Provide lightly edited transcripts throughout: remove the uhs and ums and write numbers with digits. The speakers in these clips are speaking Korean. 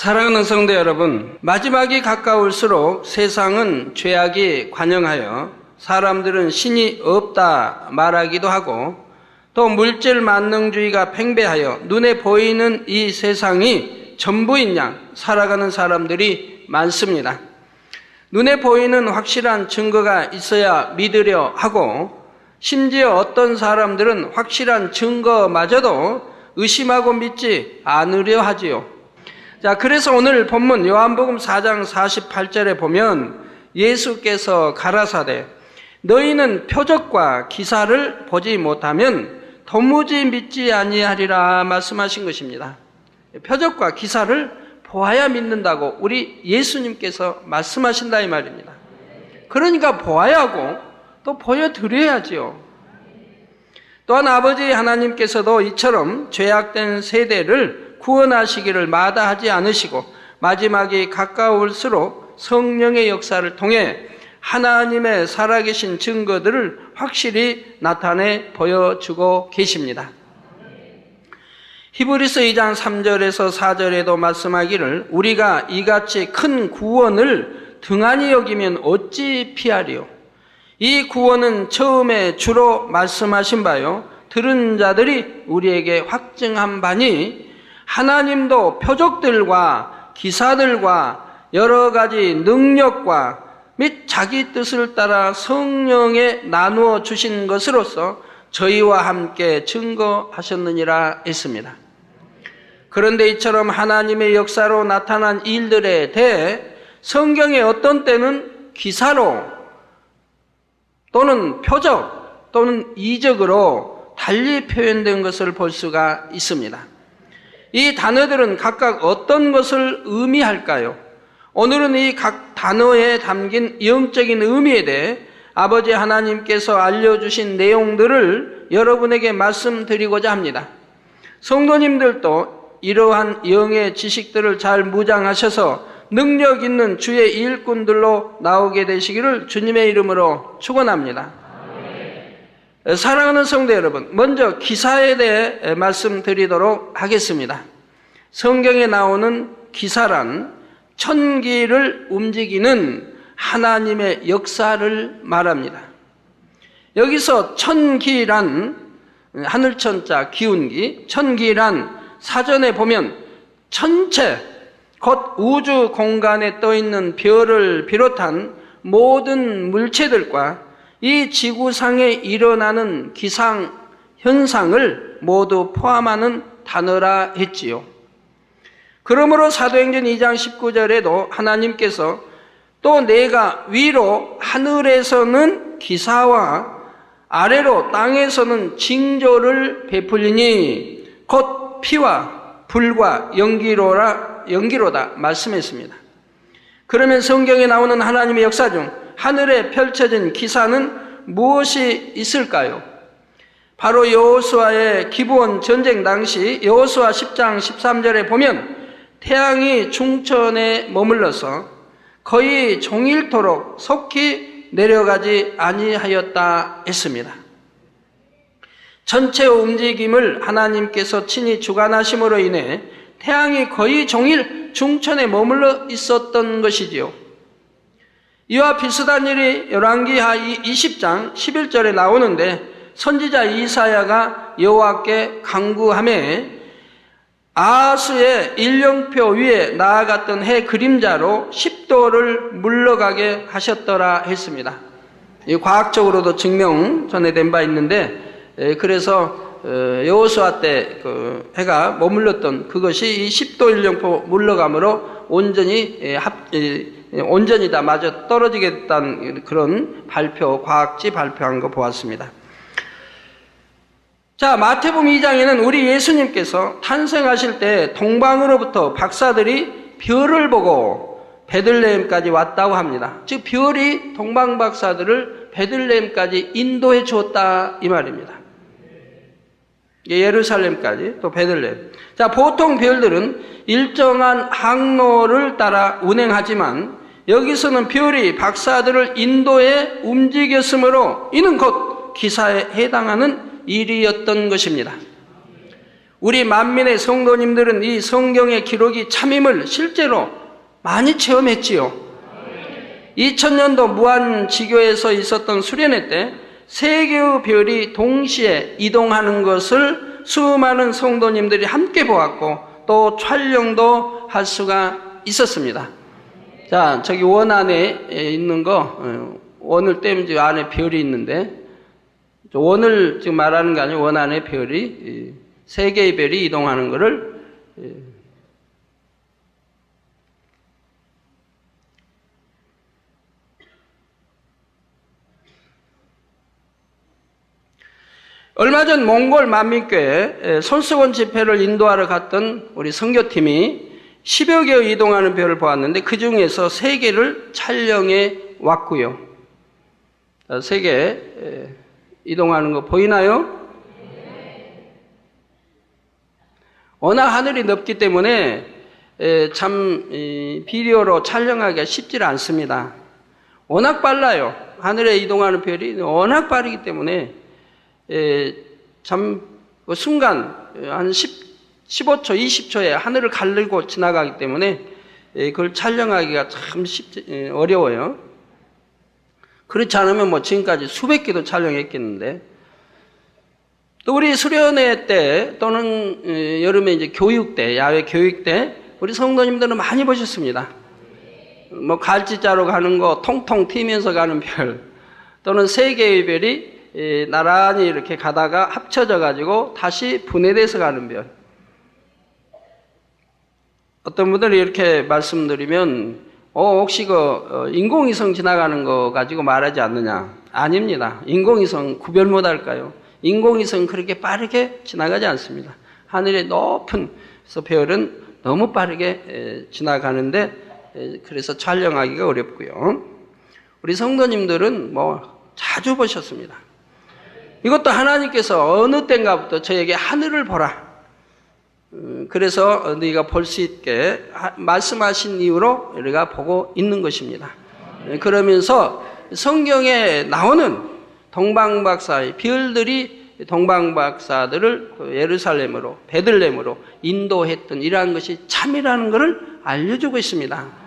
사랑하는 성도 여러분, 마지막이 가까울수록 세상은 죄악이 관영하여 사람들은 신이 없다 말하기도 하고 또 물질 만능주의가 팽배하여 눈에 보이는 이 세상이 전부인 양 살아가는 사람들이 많습니다. 눈에 보이는 확실한 증거가 있어야 믿으려 하고 심지어 어떤 사람들은 확실한 증거마저도 의심하고 믿지 않으려 하지요. 자, 그래서 오늘 본문 요한복음 4장 48절에 보면 예수께서 가라사대 너희는 표적과 기사를 보지 못하면 도무지 믿지 아니하리라 말씀하신 것입니다. 표적과 기사를 보아야 믿는다고 우리 예수님께서 말씀하신다 이 말입니다. 그러니까 보아야 하고 또 보여드려야지요. 또한 아버지 하나님께서도 이처럼 죄악된 세대를 구원하시기를 마다하지 않으시고 마지막이 가까울수록 성령의 역사를 통해 하나님의 살아계신 증거들을 확실히 나타내 보여주고 계십니다. 히브리서 2장 3절에서 4절에도 말씀하기를 우리가 이같이 큰 구원을 등한히 여기면 어찌 피하리요. 이 구원은 처음에 주로 말씀하신 바요 들은 자들이 우리에게 확증한 바니 하나님도 표적들과 기사들과 여러 가지 능력과 및 자기 뜻을 따라 성령에 나누어 주신 것으로서 저희와 함께 증거하셨느니라 했습니다. 그런데 이처럼 하나님의 역사로 나타난 일들에 대해 성경에 어떤 때는 기사로 또는 표적 또는 이적으로 달리 표현된 것을 볼 수가 있습니다. 이 단어들은 각각 어떤 것을 의미할까요? 오늘은 이 각 단어에 담긴 영적인 의미에 대해 아버지 하나님께서 알려주신 내용들을 여러분에게 말씀드리고자 합니다. 성도님들도 이러한 영의 지식들을 잘 무장하셔서 능력 있는 주의 일꾼들로 나오게 되시기를 주님의 이름으로 축원합니다. 사랑하는 성도 여러분, 먼저 기사에 대해 말씀드리도록 하겠습니다. 성경에 나오는 기사란 천기를 움직이는 하나님의 역사를 말합니다. 여기서 천기란 하늘천자 기운기, 천기란 사전에 보면 천체 곧 우주 공간에 떠있는 별을 비롯한 모든 물체들과 이 지구상에 일어나는 기상 현상을 모두 포함하는 단어라 했지요. 그러므로 사도행전 2장 19절에도 하나님께서 또 내가 위로 하늘에서는 기사와 아래로 땅에서는 징조를 베풀리니 곧 피와 불과 연기로다 말씀했습니다. 그러면 성경에 나오는 하나님의 역사 중 하늘에 펼쳐진 기사는 무엇이 있을까요? 바로 여호수아의 기브온 전쟁 당시 여호수아 10장 13절에 보면 태양이 중천에 머물러서 거의 종일토록 속히 내려가지 아니하였다 했습니다. 전체 움직임을 하나님께서 친히 주관하심으로 인해 태양이 거의 종일 중천에 머물러 있었던 것이지요. 이와 비슷한 일이 열왕기하 20장 11절에 나오는데 선지자 이사야가 여호와께 간구하매 아하스의 일령표 위에 나아갔던 해 그림자로 10도를 물러가게 하셨더라 했습니다. 과학적으로도 증명 전해된 바 있는데 그래서 여호수아 때 그 해가 머물렀던 그것이 이 10도 일령표 물러감으로 온전히 다 마저 떨어지게 됐다는 그런 과학지 발표한 거 보았습니다. 자, 마태복음 2장에는 우리 예수님께서 탄생하실 때 동방으로부터 박사들이 별을 보고 베들레헴까지 왔다고 합니다. 즉 별이 동방 박사들을 베들레헴까지 인도해 주었다 이 말입니다. 예루살렘까지 또 베들레헴. 자, 보통 별들은 일정한 항로를 따라 운행하지만 여기서는 별이 박사들을 인도해 움직였으므로 이는 곧 기사에 해당하는 일이었던 것입니다. 우리 만민의 성도님들은 이 성경의 기록이 참임을 실제로 많이 체험했지요. 2000년도 무한지교에서 있었던 수련회 때 세 개의 별이 동시에 이동하는 것을 수많은 성도님들이 함께 보았고 또 촬영도 할 수가 있었습니다. 자, 저기 원 안에 있는 거, 원을 떼면 지금 안에 별이 있는데, 원을 지금 말하는 게 아니고 원 안에 별이, 세 개의 별이 이동하는 거를, 얼마 전 몽골 만민교회 손수건 집회를 인도하러 갔던 우리 선교팀이 10여 개의 이동하는 별을 보았는데 그 중에서 3개를 촬영해 왔고요. 3개 이동하는 거 보이나요? 워낙 하늘이 넓기 때문에 참 비디오로 촬영하기가 쉽지 않습니다. 워낙 빨라요. 하늘에 이동하는 별이 워낙 빠르기 때문에 참 순간 한 15초, 20초에 하늘을 가르고 지나가기 때문에 그걸 촬영하기가 참 어려워요. 그렇지 않으면 뭐 지금까지 수백 개도 촬영했겠는데, 또 우리 수련회 때 또는 여름에 이제 교육 때, 야외 교육 때 우리 성도님들은 많이 보셨습니다. 뭐 갈지자로 가는 거 통통 튀면서 가는 별, 또는 세 개의 별이 나란히 이렇게 가다가 합쳐져 가지고 다시 분해돼서 가는 별. 어떤 분들이 이렇게 말씀드리면 혹시 인공위성 지나가는 거 가지고 말하지 않느냐? 아닙니다. 인공위성 구별 못할까요? 인공위성 그렇게 빠르게 지나가지 않습니다. 하늘의 높은 별은 너무 빠르게 지나가는데 그래서 촬영하기가 어렵고요. 우리 성도님들은 뭐 자주 보셨습니다. 이것도 하나님께서 어느 때인가부터 저에게 하늘을 보라. 그래서 너희가 볼 수 있게 말씀하신 이유로 우리가 보고 있는 것입니다. 그러면서 성경에 나오는 동방박사의 별들이 동방박사들을 예루살렘으로 베들레헴으로 인도했던 이러한 것이 참이라는 것을 알려주고 있습니다.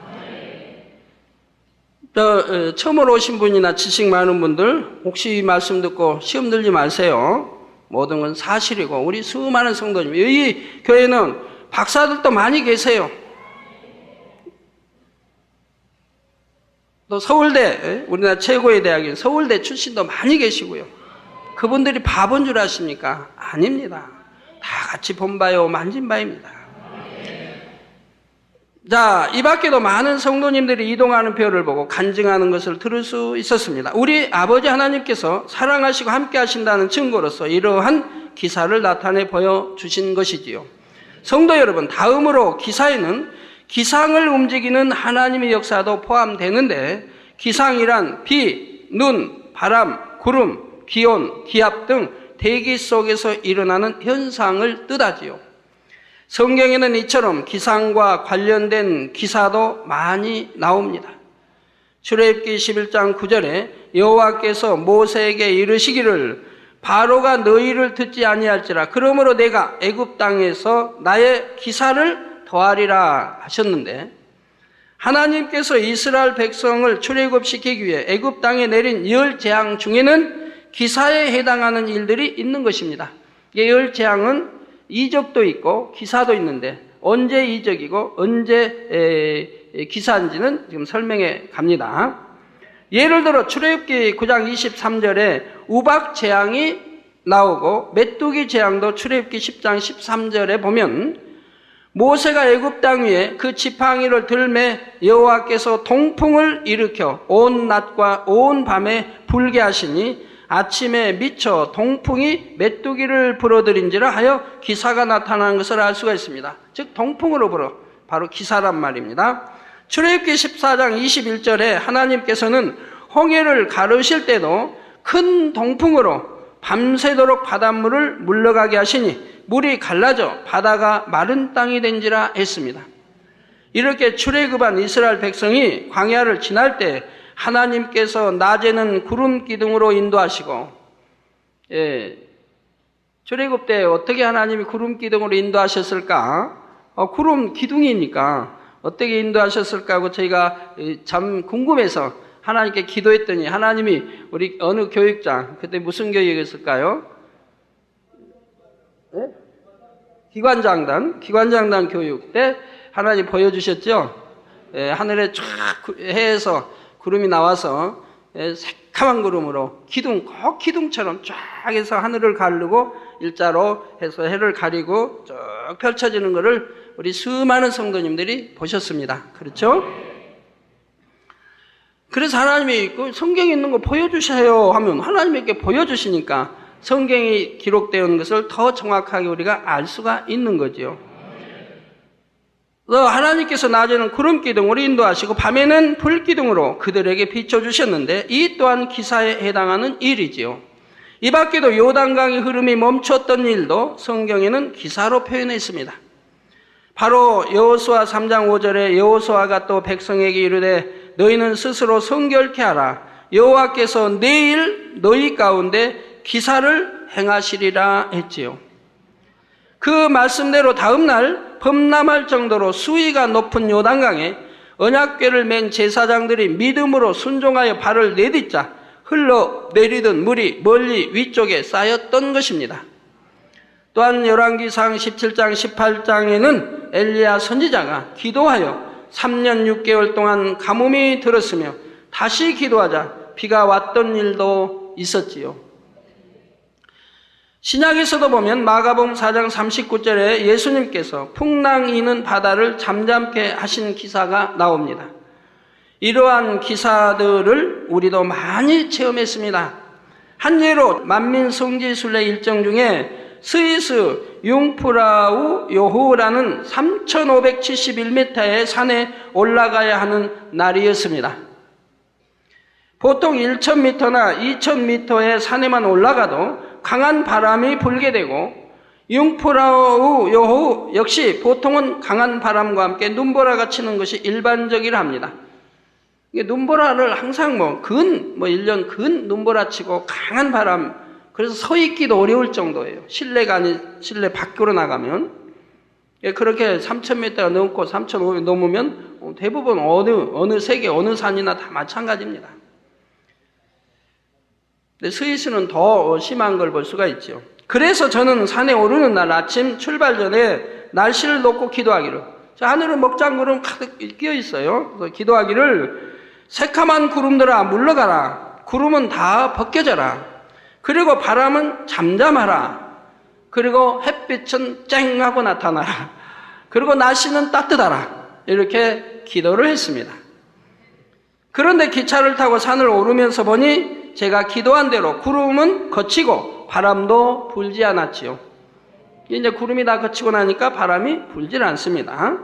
처음으로 오신 분이나 지식 많은 분들 혹시 이 말씀 듣고 시험 들지 마세요. 모든 건 사실이고 우리 수많은 성도님, 이 교회는 박사들도 많이 계세요. 또 서울대, 우리나라 최고의 대학인 서울대 출신도 많이 계시고요. 그분들이 바본 줄 아십니까? 아닙니다. 다 같이 본 바요 만진 바입니다. 자, 이 밖에도 많은 성도님들이 이동하는 별을 보고 간증하는 것을 들을 수 있었습니다. 우리 아버지 하나님께서 사랑하시고 함께 하신다는 증거로서 이러한 기사를 나타내 보여주신 것이지요. 성도 여러분, 다음으로 기사에는 기상을 움직이는 하나님의 역사도 포함되는데, 기상이란 비, 눈, 바람, 구름, 기온, 기압 등 대기 속에서 일어나는 현상을 뜻하지요. 성경에는 이처럼 기상과 관련된 기사도 많이 나옵니다. 출애굽기 11장 9절에 여호와께서 모세에게 이르시기를 바로가 너희를 듣지 아니할지라 그러므로 내가 애굽 땅에서 나의 기사를 더하리라 하셨는데, 하나님께서 이스라엘 백성을 출애굽시키기 위해 애굽 땅에 내린 10재앙 중에는 기사에 해당하는 일들이 있는 것입니다. 이 10재앙은 이적도 있고 기사도 있는데 언제 이적이고 언제 기사인지는 지금 설명해 갑니다. 예를 들어 출애굽기 9장 23절에 우박 재앙이 나오고 메뚜기 재앙도 출애굽기 10장 13절에 보면 모세가 애굽 땅 위에 그 지팡이를 들매 여호와께서 동풍을 일으켜 온 낮과 온 밤에 불게 하시니 아침에 미쳐 동풍이 메뚜기를 불어들인지라 하여 기사가 나타나는 것을 알 수가 있습니다. 즉 동풍으로 불어 바로 기사란 말입니다. 출애굽기 14장 21절에 하나님께서는 홍해를 가르실 때도 큰 동풍으로 밤새도록 바닷물을 물러가게 하시니 물이 갈라져 바다가 마른 땅이 된지라 했습니다. 이렇게 출애굽한 이스라엘 백성이 광야를 지날 때 하나님께서 낮에는 구름 기둥으로 인도하시고 출애굽 때 어떻게 하나님이 구름 기둥으로 인도하셨을까? 구름 기둥이니까 어떻게 인도하셨을까 하고 저희가 참 궁금해서 하나님께 기도했더니 하나님이 우리 어느 교육장, 그때 무슨 교육이었을까요? 네? 기관장단 교육 때 하나님 보여주셨죠? 하늘에 쫙 해에서 구름이 나와서 새카만 구름으로 기둥처럼 쫙 해서 하늘을 가르고 일자로 해서 해를 가리고 쭉 펼쳐지는 것을 우리 수많은 성도님들이 보셨습니다. 그렇죠? 그래서 하나님이 성경에 있는 거 보여주세요 하면 하나님에게 보여주시니까 성경이 기록되어 있는 것을 더 정확하게 우리가 알 수가 있는 거죠. 하나님께서 낮에는 구름 기둥으로 인도하시고 밤에는 불 기둥으로 그들에게 비춰주셨는데 이 또한 기사에 해당하는 일이지요. 이 밖에도 요단강의 흐름이 멈췄던 일도 성경에는 기사로 표현했습니다. 바로 여호수아 3장 5절에 여호수아가 또 백성에게 이르되 너희는 스스로 성결케 하라. 여호와께서 내일 너희 가운데 기사를 행하시리라 했지요. 그 말씀대로 다음날 범람할 정도로 수위가 높은 요단강에 언약궤를 맨 제사장들이 믿음으로 순종하여 발을 내딛자 흘러내리던 물이 멀리 위쪽에 쌓였던 것입니다. 또한 열왕기상 17장 18장에는 엘리야 선지자가 기도하여 3년 6개월 동안 가뭄이 들었으며 다시 기도하자 비가 왔던 일도 있었지요. 신약에서도 보면 마가복음 4장 39절에 예수님께서 풍랑이는 바다를 잠잠케 하신 기사가 나옵니다. 이러한 기사들을 우리도 많이 체험했습니다. 한 예로 만민성지순례 일정 중에 스위스 융프라우 요호라는 3571m의 산에 올라가야 하는 날이었습니다. 보통 1000m나 2000m의 산에만 올라가도 강한 바람이 불게 되고 융프라우 요호 역시 보통은 강한 바람과 함께 눈보라가 치는 것이 일반적이라 합니다. 눈보라를 항상 1년 근 눈보라 치고 강한 바람, 그래서 서 있기도 어려울 정도예요. 실내가 아닌 실내 밖으로 나가면. 그렇게 3000m가 넘고 3500 넘으면 대부분 어느 세계, 어느 산이나 다 마찬가지입니다. 근데 스위스는 더 심한 걸 볼 수가 있죠. 그래서 저는 산에 오르는 날 아침 출발 전에 날씨를 놓고 기도하기를, 하늘은 먹장구름 가득 끼어 있어요. 그래서 기도하기를 새카만 구름들아 물러가라. 구름은 다 벗겨져라. 그리고 바람은 잠잠하라. 그리고 햇빛은 쨍 하고 나타나라. 그리고 날씨는 따뜻하라. 이렇게 기도를 했습니다. 그런데 기차를 타고 산을 오르면서 보니 제가 기도한 대로 구름은 거치고 바람도 불지 않았지요. 이제 구름이 다 거치고 나니까 바람이 불질 않습니다.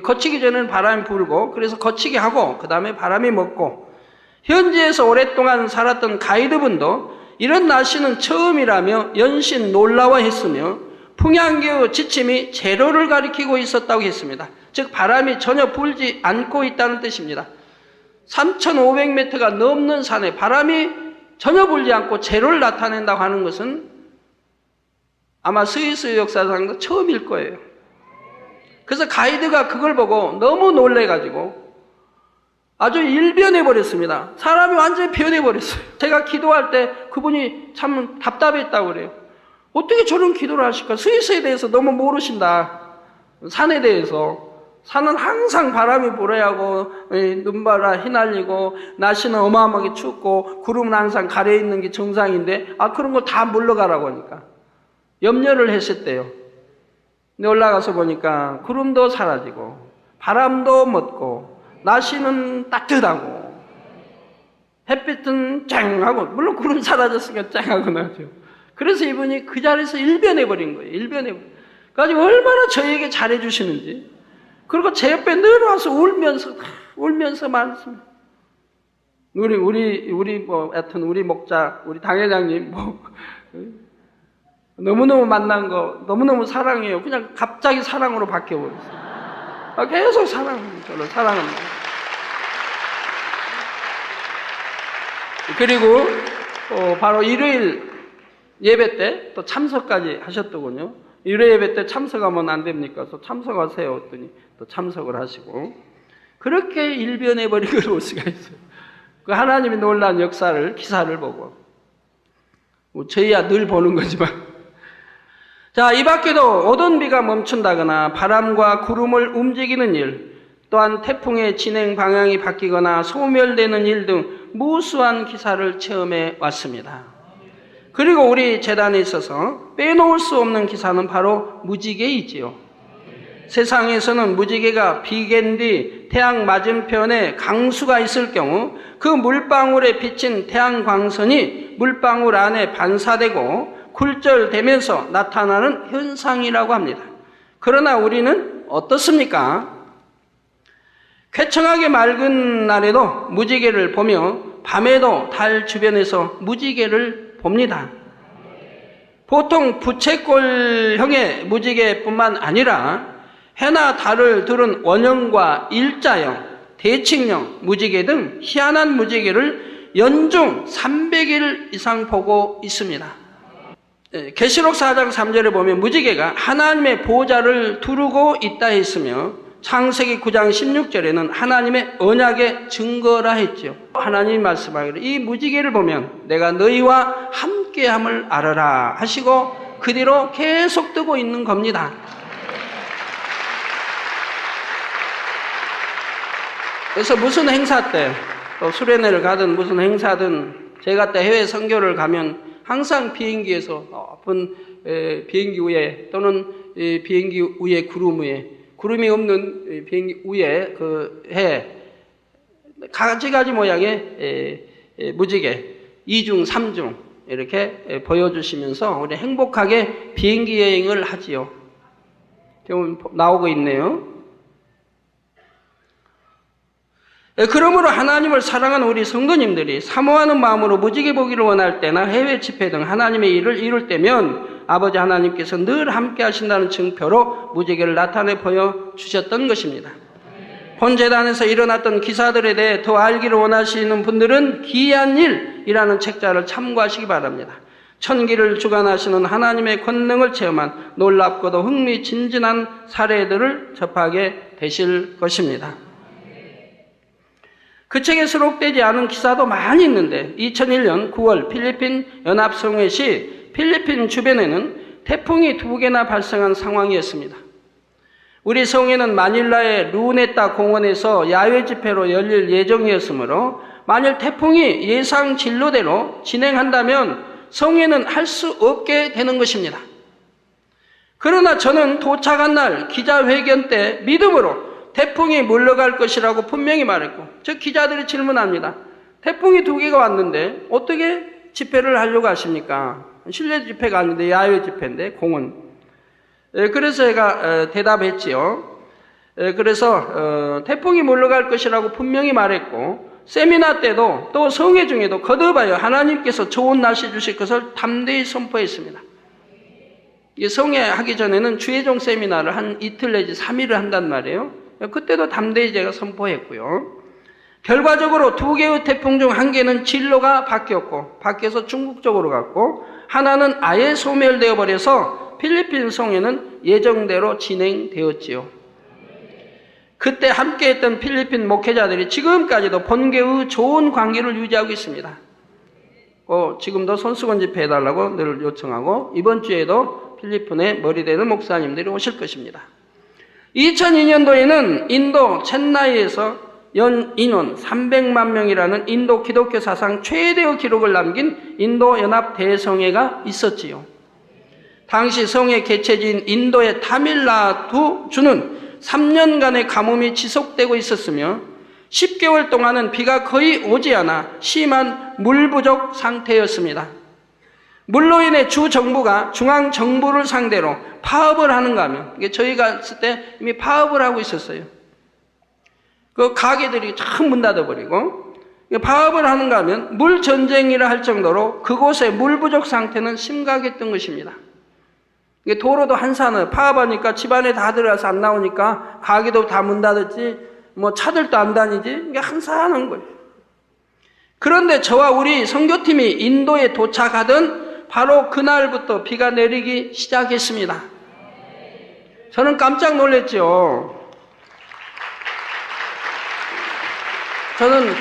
거치기 전에는 바람이 불고, 그래서 거치게 하고 그 다음에 바람이 먹고, 현지에서 오랫동안 살았던 가이드분도 이런 날씨는 처음이라며 연신 놀라워했으며 풍향기의 지침이 제로를 가리키고 있었다고 했습니다. 즉 바람이 전혀 불지 않고 있다는 뜻입니다. 3500m가 넘는 산에 바람이 전혀 불지 않고 제로를 나타낸다고 하는 것은 아마 스위스 역사상도 처음일 거예요. 그래서 가이드가 그걸 보고 너무 놀래가지고 아주 일변해버렸습니다. 사람이 완전히 변해버렸어요. 제가 기도할 때 그분이 참 답답했다고 그래요. 어떻게 저런 기도를 하실까? 스위스에 대해서 너무 모르신다. 산에 대해서. 산은 항상 바람이 불어야 하고 눈바라 휘날리고 날씨는 어마어마하게 춥고 구름은 항상 가려있는 게 정상인데 그런 거 다 물러가라고 하니까 염려를 했었대요. 근데 올라가서 보니까 구름도 사라지고 바람도 멎고 날씨는 따뜻하고 햇빛은 쨍하고, 물론 구름 사라졌으니까 쨍하고 나죠. 그래서 이분이 그 자리에서 일변해버린 거예요. 일변해버린. 그래서 얼마나 저에게 잘해주시는지. 그리고 제 옆에 늘 와서 울면서 말씀해요. 하여튼 우리 목자, 우리 당회장님 너무너무 만난 거 너무너무 사랑해요. 그냥 갑자기 사랑으로 바뀌어버렸어요. 계속 저를 사랑합니다. 그리고 바로 일요일 예배 때 또 참석까지 하셨더군요. 유래 예배 때 참석하면 안 됩니까? 그래서 참석하세요 했더니 또 참석을 하시고, 그렇게 일변해버린 걸 볼 수가 있어요. 그 하나님이 놀라운 역사를, 기사를 보고. 뭐 저희야 늘 보는 거지만. 자, 이 밖에도 오던 비가 멈춘다거나 바람과 구름을 움직이는 일, 또한 태풍의 진행 방향이 바뀌거나 소멸되는 일 등 무수한 기사를 체험해 왔습니다. 그리고 우리 재단에 있어서 빼놓을 수 없는 기사는 바로 무지개이지요. 세상에서는 무지개가 비갠 뒤 태양 맞은편에 강수가 있을 경우 그 물방울에 비친 태양 광선이 물방울 안에 반사되고 굴절되면서 나타나는 현상이라고 합니다. 그러나 우리는 어떻습니까? 쾌청하게 맑은 날에도 무지개를 보며 밤에도 달 주변에서 무지개를 봅니다. 보통 부채꼴형의 무지개뿐만 아니라 해나 달을 두른 원형과 일자형, 대칭형 무지개 등 희한한 무지개를 연중 300일 이상 보고 있습니다. 계시록 4장 3절에 보면 무지개가 하나님의 보좌를 두르고 있다 했으며 창세기 9장 16절에는 하나님의 언약의 증거라 했죠. 하나님이 말씀하기를 이 무지개를 보면 내가 너희와 함께함을 알아라 하시고 그 뒤로 계속 뜨고 있는 겁니다. 그래서 무슨 행사 때, 또 수련회를 가든 무슨 행사든 제가 때 해외 선교를 가면 항상 비행기에서 높은 비행기 위에 또는 비행기 위에 구름 위에, 구름이 없는 비행기 위에 그 가지 모양의 무지개 2중, 3중 이렇게 보여주시면서 우리 행복하게 비행기 여행을 하지요. 지금 나오고 있네요. 그러므로 하나님을 사랑하는 우리 성도님들이 사모하는 마음으로 무지개 보기를 원할 때나 해외 집회 등 하나님의 일을 이룰 때면 아버지 하나님께서 늘 함께 하신다는 증표로 무지개를 나타내 보여주셨던 것입니다. 본 재단에서 일어났던 기사들에 대해 더 알기를 원하시는 분들은 기이한 일이라는 책자를 참고하시기 바랍니다. 천기를 주관하시는 하나님의 권능을 체험한 놀랍고도 흥미진진한 사례들을 접하게 되실 것입니다. 그 책에 수록되지 않은 기사도 많이 있는데 2001년 9월 필리핀 연합성회 시 필리핀 주변에는 태풍이 2개나 발생한 상황이었습니다. 우리 성회는 마닐라의 루네타 공원에서 야외 집회로 열릴 예정이었으므로 만일 태풍이 예상 진로대로 진행한다면 성회는 할 수 없게 되는 것입니다. 그러나 저는 도착한 날 기자회견 때 믿음으로 태풍이 물러갈 것이라고 분명히 말했고, 저 기자들이 질문합니다. 태풍이 2개가 왔는데 어떻게 집회를 하려고 하십니까? 실내 집회가 아닌데 야외 집회인데 공원. 그래서 제가 대답했지요. 그래서 태풍이 물러갈 것이라고 분명히 말했고 세미나 때도 또 성회 중에도 거듭하여 하나님께서 좋은 날씨 주실 것을 담대히 선포했습니다. 성회 하기 전에는 주의종 세미나를 한 이틀 내지 3일을 한단 말이에요. 그때도 담대히 제가 선포했고요. 결과적으로 2개의 태풍 중 1개는 진로가 바뀌었고 바뀌어서 중국 쪽으로 갔고 하나는 아예 소멸되어 버려서 필리핀 성회는 예정대로 진행되었지요. 그때 함께했던 필리핀 목회자들이 지금까지도 본교의 좋은 관계를 유지하고 있습니다. 지금도 손수건 집회 해달라고 늘 요청하고 이번 주에도 필리핀에 머리 되는 목사님들이 오실 것입니다. 2002년도에는 인도 첸나이에서 연 인원 300만 명이라는 인도 기독교 사상 최대의 기록을 남긴 인도 연합 대성회가 있었지요. 당시 성회 개최지인 인도의 타밀나두 주는 3년간의 가뭄이 지속되고 있었으며 10개월 동안은 비가 거의 오지 않아 심한 물 부족 상태였습니다. 물로 인해 주 정부가 중앙 정부를 상대로 파업을 하는가 하면, 이게 저희가 있을 때 이미 파업을 하고 있었어요. 그 가게들이 참 문 닫아버리고 파업을 하는가 하면 물 전쟁이라 할 정도로 그곳의 물 부족 상태는 심각했던 것입니다. 이게 도로도 한산을 파업하니까 집안에 다 들어가서 안 나오니까 가게도 다 문 닫았지 뭐 차들도 안 다니지 이게 한산한 거예요. 그런데 저와 우리 선교팀이 인도에 도착하던 바로 그날부터 비가 내리기 시작했습니다. 저는 깜짝 놀랐죠. 저는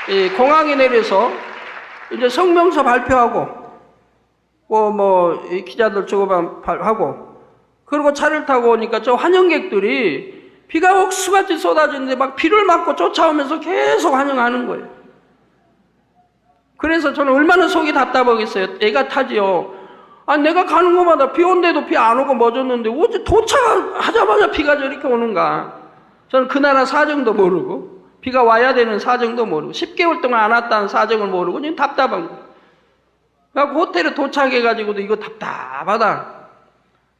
이 공항에 내려서 이제 성명서 발표하고 기자들 주고받고 그리고 차를 타고 오니까 저 환영객들이 비가 옥수같이 쏟아지는데 막 비를 맞고 쫓아오면서 계속 환영하는 거예요. 그래서 저는 얼마나 속이 답답하겠어요. 애가 타지요. 내가 가는 곳마다 비 온데도 비 안 오고 멎었는데 어째 도착하자마자 비가 저렇게 오는가. 저는 그 나라 사정도 모르고 비가 와야 되는 사정도 모르고 10개월 동안 안 왔다는 사정을 모르고 그냥 답답한 거예요. 그래서 호텔에 도착해가지고도 이거 답답하다.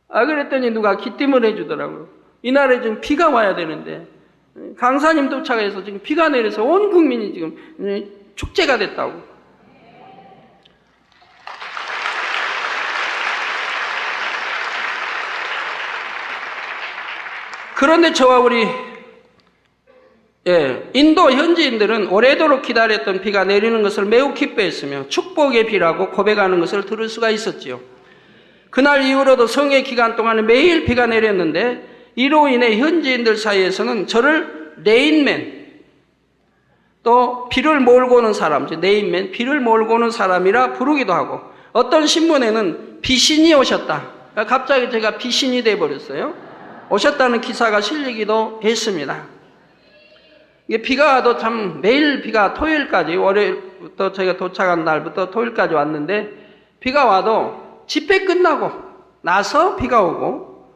그랬더니 누가 기침을 해주더라고요. 이날에 지금 비가 와야 되는데 강사님 도착해서 지금 비가 내려서 온 국민이 지금 축제가 됐다고. 그런데 저와 우리 인도 현지인들은 오래도록 기다렸던 비가 내리는 것을 매우 기뻐했으며 축복의 비라고 고백하는 것을 들을 수가 있었지요. 그날 이후로도 성회 기간 동안에 매일 비가 내렸는데 이로 인해 현지인들 사이에서는 저를 레인맨, 또 비를 몰고 오는 사람, 레인맨, 비를 몰고 오는 사람이라 부르기도 하고 어떤 신문에는 비신이 오셨다. 갑자기 제가 비신이 돼버렸어요. 오셨다는 기사가 실리기도 했습니다. 이게 비가 와도 참 매일 비가 토요일까지 월요일부터 제가 도착한 날부터 토요일까지 왔는데 비가 와도 집회 끝나고 나서 비가 오고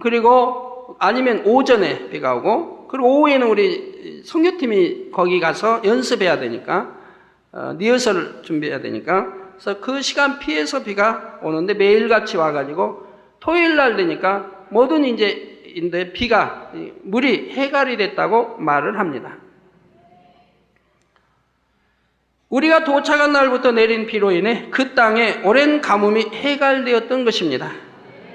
그리고 아니면 오전에 비가 오고 그리고 오후에는 우리 선교팀이 거기 가서 연습해야 되니까 리허설을 준비해야 되니까 그래서 그 시간 피해서 비가 오는데 매일같이 와가지고 토요일 날 되니까 모든 인데 비가 물이 해갈이 됐다고 말을 합니다. 우리가 도착한 날부터 내린 비로 인해 그 땅에 오랜 가뭄이 해갈되었던 것입니다.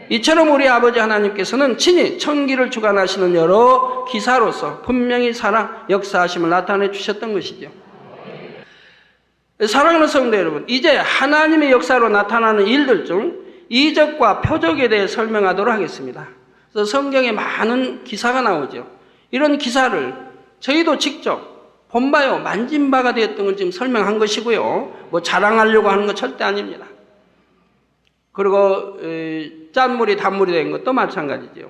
이처럼 우리 아버지 하나님께서는 친히 천기를 주관하시는 여러 기사로서 분명히 살아 역사하심을 나타내 주셨던 것이죠. 사랑하는 성도 여러분, 이제 하나님의 역사로 나타나는 일들 중 이적과 표적에 대해 설명하도록 하겠습니다. 그래서 성경에 많은 기사가 나오죠. 이런 기사를 저희도 직접 본바요 만진 바가 되었던 걸 지금 설명한 것이고요. 자랑하려고 하는 건 절대 아닙니다. 그리고 짠물이 단물이 된 것도 마찬가지죠.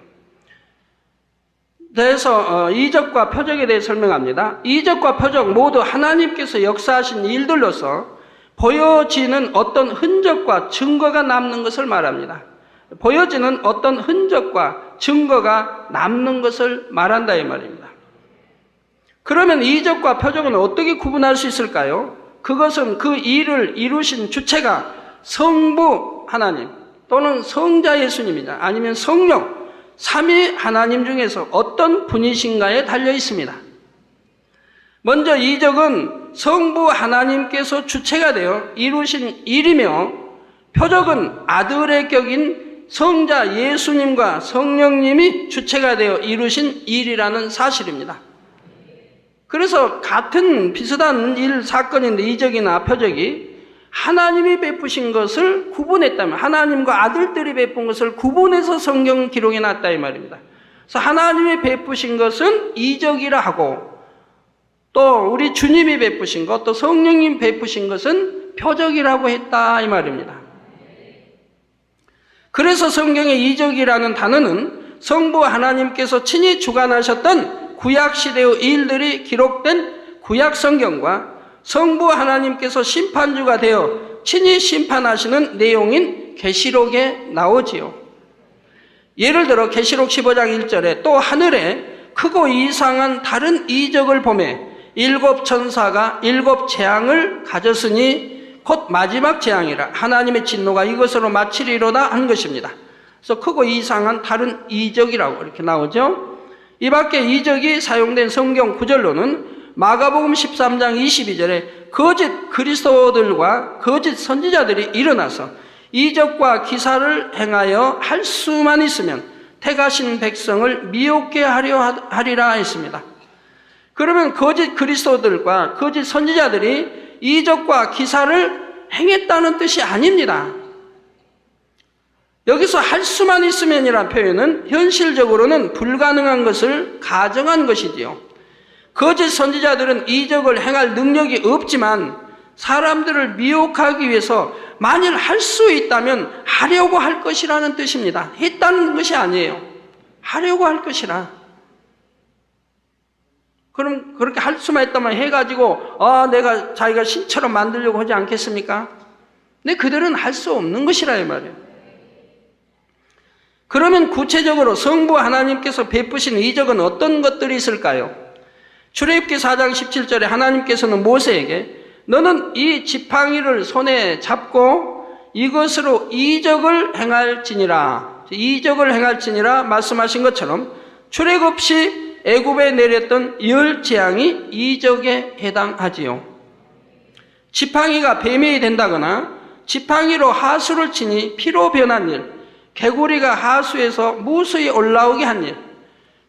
그래서 이적과 표적에 대해 설명합니다. 이적과 표적 모두 하나님께서 역사하신 일들로서 보여지는 어떤 흔적과 증거가 남는 것을 말합니다. 보여지는 어떤 흔적과 증거가 남는 것을 말한다 이 말입니다. 그러면 이적과 표적은 어떻게 구분할 수 있을까요? 그것은 그 일을 이루신 주체가 성부 하나님 또는 성자 예수님이냐 아니면 성령 삼위 하나님 중에서 어떤 분이신가에 달려 있습니다. 먼저 이적은 성부 하나님께서 주체가 되어 이루신 일이며 표적은 아들의 격인 성자 예수님과 성령님이 주체가 되어 이루신 일이라는 사실입니다. 그래서 같은 비슷한 사건인데 이적이나 표적이 하나님이 베푸신 것을 구분했다면 하나님과 아들들이 베푼 것을 구분해서 성경 기록에 놨다 이 말입니다. 그래서 하나님이 베푸신 것은 이적이라 하고 또 우리 주님이 베푸신 것, 또 성령님 베푸신 것은 표적이라고 했다 이 말입니다. 그래서 성경의 이적이라는 단어는 성부 하나님께서 친히 주관하셨던 구약시대의 일들이 기록된 구약성경과 성부 하나님께서 심판주가 되어 친히 심판하시는 내용인 계시록에 나오지요. 예를 들어 계시록 15장 1절에 또 하늘에 크고 이상한 다른 이적을 보매 일곱 천사가 일곱 재앙을 가졌으니 곧 마지막 재앙이라 하나님의 진노가 이것으로 마치리로다 한 것입니다. 그래서 크고 이상한 다른 이적이라고 이렇게 나오죠. 이 밖에 이적이 사용된 성경 구절로는 마가복음 13장 22절에 거짓 그리스도들과 거짓 선지자들이 일어나서 이적과 기사를 행하여 할 수만 있으면 택하신 백성을 미혹게 하려 하리라 했습니다. 그러면 거짓 그리스도들과 거짓 선지자들이 이적과 기사를 행했다는 뜻이 아닙니다. 여기서 할 수만 있으면이라는 표현은 현실적으로는 불가능한 것을 가정한 것이지요. 거짓 선지자들은 이적을 행할 능력이 없지만 사람들을 미혹하기 위해서 만일 할 수 있다면 하려고 할 것이라는 뜻입니다. 했다는 것이 아니에요. 하려고 할 것이라. 그럼 그렇게 할 수만 있다면 해가지고 내가 자기가 신처럼 만들려고 하지 않겠습니까? 근데 그들은 할 수 없는 것이라 이 말이에요. 그러면 구체적으로 성부 하나님께서 베푸신 이적은 어떤 것들이 있을까요? 출애굽기 4장 17절에 하나님께서는 모세에게 너는 이 지팡이를 손에 잡고 이것으로 이적을 행할지니라 말씀하신 것처럼 출애굽 시 애굽에 내렸던 10재앙이 이적에 해당하지요. 지팡이가 뱀이 된다거나 지팡이로 하수를 치니 피로 변한 일, 개구리가 하수에서 무수히 올라오게 한 일,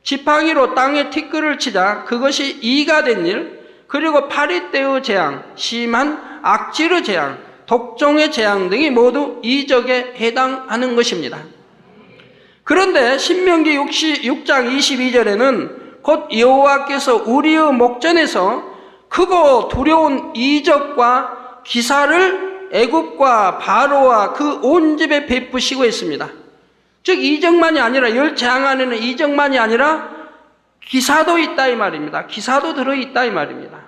지팡이로 땅에 티끌을 치자 그것이 이가 된 일, 그리고 파리떼의 재앙, 심한 악질의 재앙, 독종의 재앙 등이 모두 이적에 해당하는 것입니다. 그런데 신명기 6장 22절에는 곧 여호와께서 우리의 목전에서 크고 두려운 이적과 기사를 애굽과 바로와 그 온 집에 베푸시고 있습니다. 즉 이적만이 아니라 10재앙 안에는 이적만이 아니라 기사도 있다 이 말입니다. 기사도 들어있다 이 말입니다.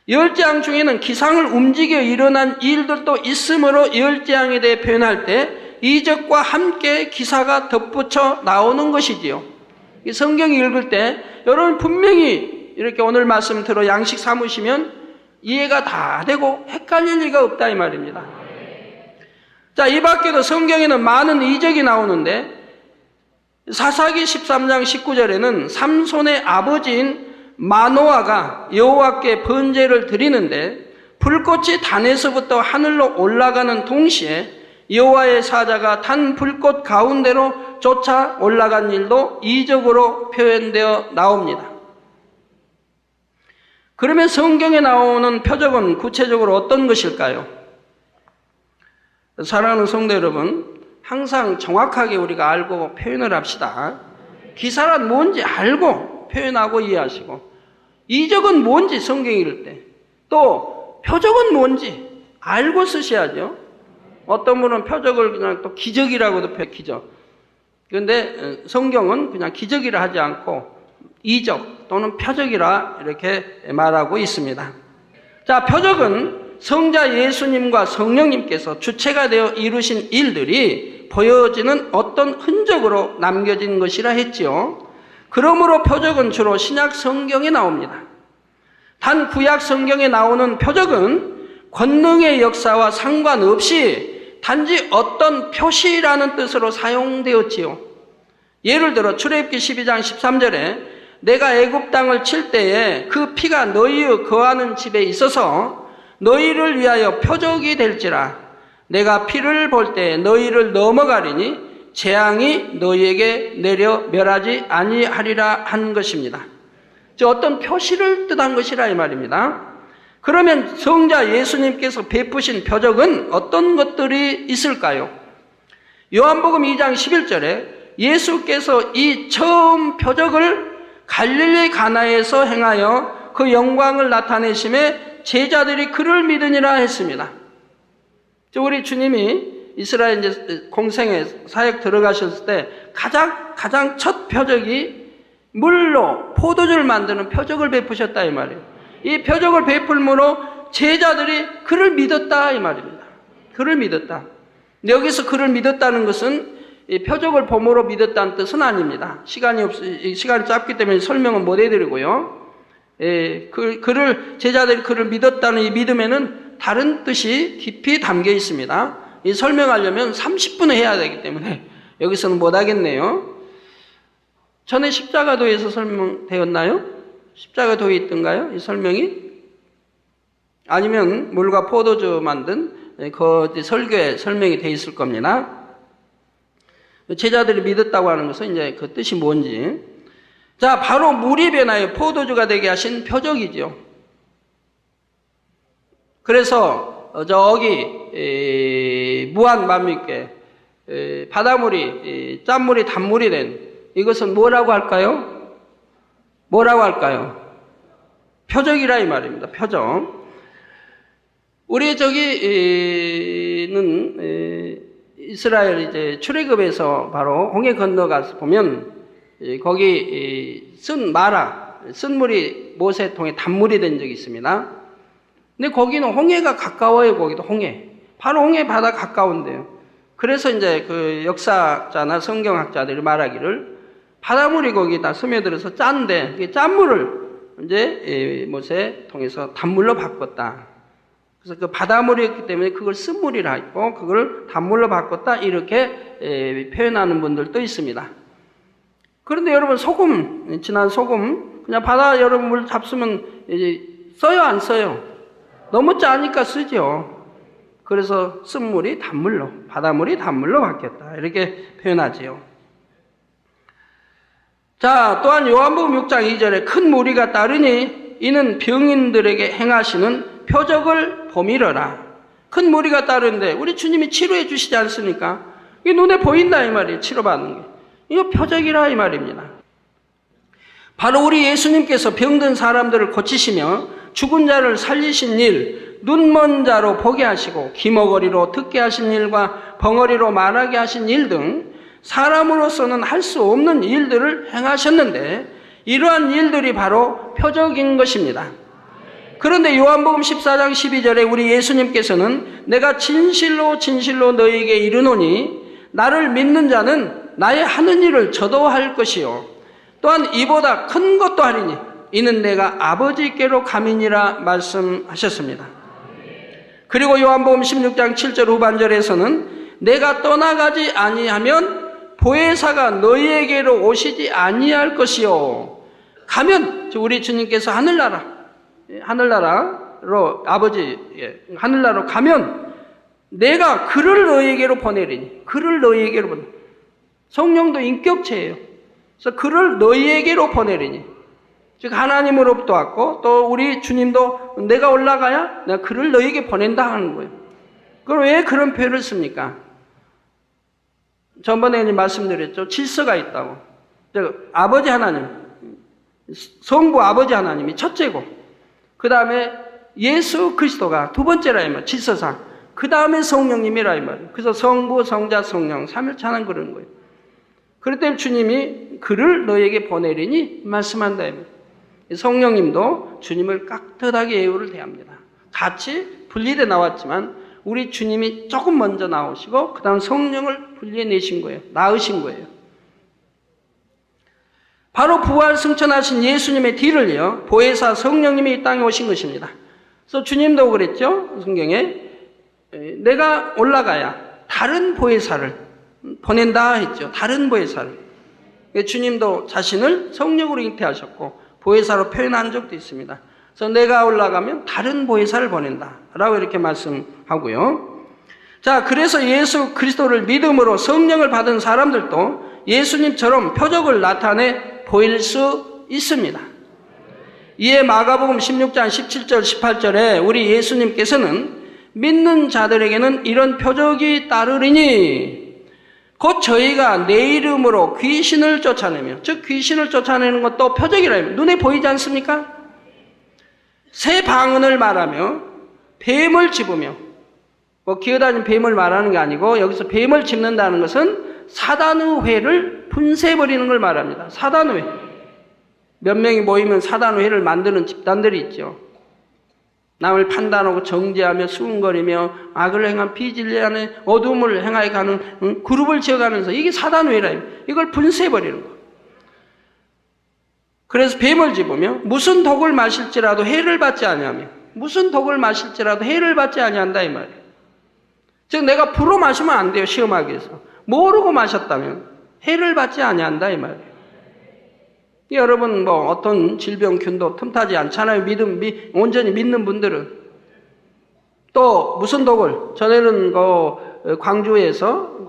10재앙 중에는 기상을 움직여 일어난 일들도 있으므로 10재앙에 대해 표현할 때 이적과 함께 기사가 덧붙여 나오는 것이지요. 이 성경 읽을 때 여러분 분명히 이렇게 오늘 말씀 들어 양식 삼으시면 이해가 다 되고 헷갈릴 리가 없다 이 말입니다. 자, 이 밖에도 성경에는 많은 이적이 나오는데 사사기 13장 19절에는 삼손의 아버지인 마노아가 여호와께 번제를 드리는데 불꽃이 단에서부터 하늘로 올라가는 동시에 여호와의 사자가 탄 불꽃 가운데로 쫓아 올라간 일도 이적으로 표현되어 나옵니다. 그러면 성경에 나오는 표적은 구체적으로 어떤 것일까요? 사랑하는 성도 여러분, 항상 정확하게 우리가 알고 표현을 합시다. 기사란 뭔지 알고 표현하고 이해하시고, 이적은 뭔지 성경 읽을 때, 또 표적은 뭔지 알고 쓰셔야죠. 어떤 분은 표적을 그냥 또 기적이라고도 기적. 그런데 성경은 그냥 기적이라 하지 않고 이적 또는 표적이라 이렇게 말하고 있습니다. 자, 표적은 성자 예수님과 성령님께서 주체가 되어 이루신 일들이 보여지는 어떤 흔적으로 남겨진 것이라 했지요. 그러므로 표적은 주로 신약 성경에 나옵니다. 단 구약 성경에 나오는 표적은 권능의 역사와 상관없이 단지 어떤 표시라는 뜻으로 사용되었지요. 예를 들어 출애굽기 12장 13절에 내가 애굽 땅을 칠 때에 그 피가 너희의 거하는 집에 있어서 너희를 위하여 표적이 될지라. 내가 피를 볼 때 너희를 넘어가리니 재앙이 너희에게 내려 멸하지 아니하리라 한 것입니다. 즉 어떤 표시를 뜻한 것이라 이 말입니다. 그러면 성자 예수님께서 베푸신 표적은 어떤 것들이 있을까요? 요한복음 2장 11절에 예수께서 이 처음 표적을 갈릴리 가나에서 행하여 그 영광을 나타내심에 제자들이 그를 믿으니라 했습니다. 우리 주님이 이스라엘 이제 공생에 사역 들어가셨을 때 가장 첫 표적이 물로 포도주를 만드는 표적을 베푸셨다 이 말이에요. 이 표적을 베풀므로 제자들이 그를 믿었다 이 말입니다. 그를 믿었다. 여기서 그를 믿었다는 것은 이 표적을 봄으로 믿었다는 뜻은 아닙니다. 시간이 짧기 때문에 설명은 못 해드리고요. 제자들이 그를 믿었다는 이 믿음에는 다른 뜻이 깊이 담겨 있습니다. 이 설명하려면 30분을 해야 되기 때문에 여기서는 못 하겠네요. 전에 십자가도에서 설명되었나요? 십자가도에 있던가요? 이 설명이? 아니면 물과 포도주 만든 그 설교에 설명이 되어 있을 겁니다. 제자들이 믿었다고 하는 것은 이제 그 뜻이 뭔지. 자, 바로 물이 변하여 포도주가 되게 하신 표적이죠. 그래서 저기 무한 만민께 바닷물이 짠물이 단물이 된 이것은 뭐라고 할까요? 뭐라고 할까요? 표적이라 이 말입니다. 표적. 우리 저기는 이스라엘 이제 출애굽에서 바로 홍해 건너가서 보면 거기 쓴 마라, 쓴 물이 모세통에 단물이 된 적이 있습니다. 근데 거기는 홍해가 가까워요. 거기도 홍해. 바로 홍해 바다 가까운데요. 그래서 이제 그 역사자나 성경학자들이 말하기를 바닷물이 거기다 스며들어서 짠데 그 짠물을 이제 모세통에서 단물로 바꿨다. 그래서 그 바닷물이었기 때문에 그걸 쓴물이라 했고 그걸 단물로 바꿨다 이렇게 표현하는 분들도 있습니다. 그런데 여러분 소금, 진한 소금 그냥 바다 여러분 물 잡수면 이제 써요 안 써요? 너무 짜니까 쓰죠. 그래서 쓴물이 단물로, 바닷물이 단물로 바뀌었다 이렇게 표현하지요. 자, 또한 요한복음 6장 2절에 큰 무리가 따르니 이는 병인들에게 행하시는 표적을 보미러라. 큰 무리가 따르는데 우리 주님이 치료해 주시지 않습니까? 이게 눈에 보인다 이 말이에요. 치료받는 게. 이거 표적이라 이 말입니다. 바로 우리 예수님께서 병든 사람들을 고치시며 죽은 자를 살리신 일, 눈먼 자로 보게 하시고 귀머거리로 듣게 하신 일과 벙어리로 말하게 하신 일 등 사람으로서는 할 수 없는 일들을 행하셨는데 이러한 일들이 바로 표적인 것입니다. 그런데 요한복음 14장 12절에 우리 예수님께서는 내가 진실로 진실로 너희에게 이르노니 나를 믿는 자는 나의 하는 일을 저도 할 것이요 또한 이보다 큰 것도 하리니 이는 내가 아버지께로 감이니라 말씀하셨습니다. 그리고 요한복음 16장 7절 후반절에서는 내가 떠나가지 아니하면 보혜사가 너희에게로 오시지 아니할 것이요 가면 우리 주님께서 하늘나라로 아버지 하늘나라로 가면 내가 그를 너희에게로 보내리니 그를 너희에게로 보내 성령도 인격체예요. 그래서 그를 너희에게로 보내리니 즉 하나님으로부터 왔고 또 우리 주님도 내가 올라가야 내가 그를 너희에게 보낸다 하는 거예요. 그럼 왜 그런 표현을 씁니까? 전번에 말씀드렸죠. 질서가 있다고. 아버지 하나님, 성부 아버지 하나님이 첫째고 그 다음에 예수 그리스도가 두 번째라 이 말, 질서상. 그 다음에 성령님이라 이 말이에요. 그래서 성부, 성자, 성령, 삼일차는 그런 거예요. 그럴 때 주님이 그를 너에게 보내리니 말씀한다 이 말이에요. 성령님도 주님을 깍듯하게 예우를 대합니다. 같이 분리돼 나왔지만 우리 주님이 조금 먼저 나오시고 그 다음 성령을 분리해내신 거예요. 낳으신 거예요. 바로 부활 승천하신 예수님의 뒤를 이어 보혜사 성령님이 이 땅에 오신 것입니다. 그래서 주님도 그랬죠. 성경에 내가 올라가야 다른 보혜사를 보낸다 했죠. 다른 보혜사를. 주님도 자신을 성령으로 잉태하셨고 보혜사로 표현한 적도 있습니다. 그래서 내가 올라가면 다른 보혜사를 보낸다 라고 이렇게 말씀하고요. 자, 그래서 예수 그리스도를 믿음으로 성령을 받은 사람들도 예수님처럼 표적을 나타내 보일 수 있습니다. 이에 마가복음 16장 17절 18절에 우리 예수님께서는 믿는 자들에게는 이런 표적이 따르리니 곧 저희가 내 이름으로 귀신을 쫓아내며 즉 귀신을 쫓아내는 것도 표적이라 눈에 보이지 않습니까? 새 방언을 말하며 뱀을 집으며 기어다니는 뱀을 말하는 게 아니고 여기서 뱀을 집는다는 것은 사단의 회를 분쇄해버리는 걸 말합니다. 사단의 회. 몇 명이 모이면 사단의 회를 만드는 집단들이 있죠. 남을 판단하고 정죄하며 수군거리며 악을 행한 비진리하는 어둠을 행하여 가는 그룹을 지어가면서 이게 사단의 회라. 이걸 분쇄해버리는 거. 그래서 뱀을 집으며 무슨 독을 마실지라도 해를 받지 아니하며 무슨 독을 마실지라도 해를 받지 아니한다 이 말이에요. 즉 내가 불어 마시면 안 돼요. 시험하기 위해서. 모르고 마셨다면 해를 받지 아니한다 이 말이에요. 여러분 어떤 질병균도 틈타지 않잖아요. 온전히 믿는 분들은. 또 무슨 독을 전에는 광주에서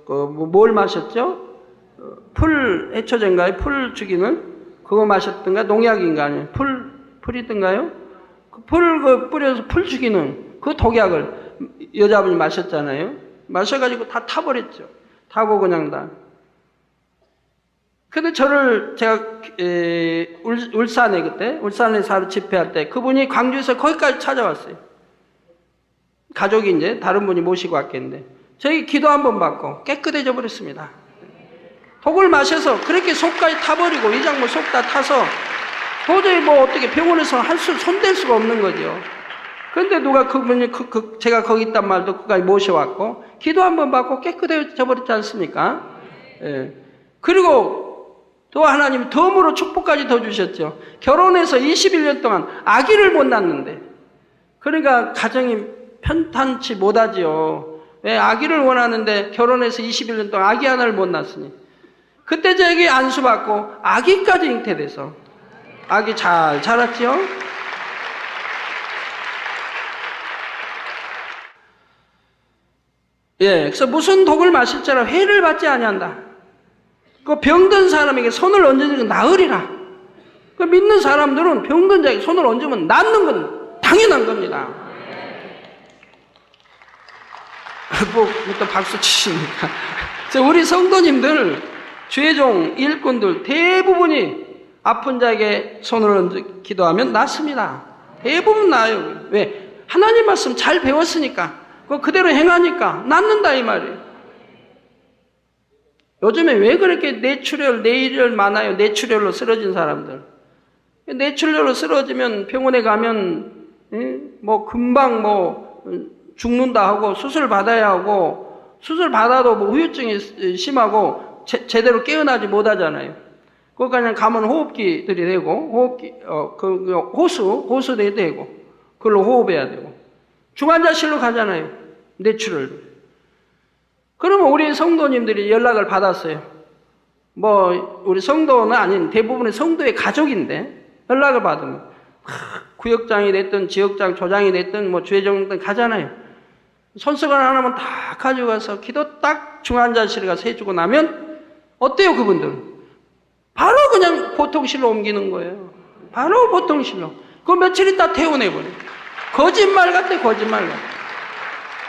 뭘 마셨죠? 해초제인가요? 풀 죽이는 그거 마셨던가? 농약인가 아니에요? 풀이던가요? 풀 뿌려서 풀 죽이는 그 독약을 여자분이 마셨잖아요. 마셔가지고 다 타버렸죠. 타고 그냥 다. 근데 제가 울산에 그때 울산에 사로 집회할 때 그분이 광주에서 거기까지 찾아왔어요. 가족이 이제 다른 분이 모시고 왔겠는데 저희 기도 한번 받고 깨끗해져 버렸습니다. 독을 마셔서 그렇게 속까지 타버리고 이장모 속 다 타서 도저히 뭐 어떻게 병원에서 손댈 수가 없는 거죠. 그런데 누가 그분이 제가 거기 있단 말도 그까지 모셔왔고 기도 한번 받고 깨끗해져 버렸지 않습니까? 예. 그리고 또 하나님 덤으로 축복까지 더 주셨죠. 결혼해서 21년 동안 아기를 못 낳는데 그러니까 가정이 편탄치 못하지요. 왜 아기를 원하는데 결혼해서 21년 동안 아기 하나를 못 낳았으니 그때 저에게 안수받고 아기까지 잉태돼서 아기 잘 자랐죠. 예, 그래서 무슨 독을 마실지라 회를 받지 아니한다. 그 병든 사람에게 손을 얹으면 나으리라. 그 믿는 사람들은 병든 자에게 손을 얹으면 낫는 건 당연한 겁니다. 뭐 또 박수 치십니까? 우리 성도님들, 죄종, 일꾼들 대부분이 아픈 자에게 손을 얹어 기도하면 낫습니다. 대부분 나아요. 왜? 하나님 말씀 잘 배웠으니까, 그대로 행하니까 낫는다 이 말이에요. 요즘에 왜 그렇게 뇌출혈 많아요? 뇌출혈로 쓰러진 사람들. 뇌출혈로 쓰러지면 병원에 가면 뭐 금방 뭐 죽는다 하고 수술 받아야 하고 수술 받아도 뭐 후유증이 심하고 제대로 깨어나지 못하잖아요. 그거 그냥 가면 호흡기들이 되고 호수도 되고 그걸로 호흡해야 되고 중환자실로 가잖아요. 뇌출혈. 그러면 우리 성도님들이 연락을 받았어요. 뭐 우리 성도는 아닌 대부분의 성도의 가족인데 연락을 받으면 구역장이 됐든 지역장 조장이 됐든 뭐 주회장이든 가잖아요. 손수건 하나만 다 가져가서 기도 딱 중환자실에 가서 해주고 나면 어때요 그분들은? 바로 그냥 보통실로 옮기는 거예요. 바로 보통실로. 그 며칠 있다 퇴원해버려요. 거짓말 같아 거짓말 같아.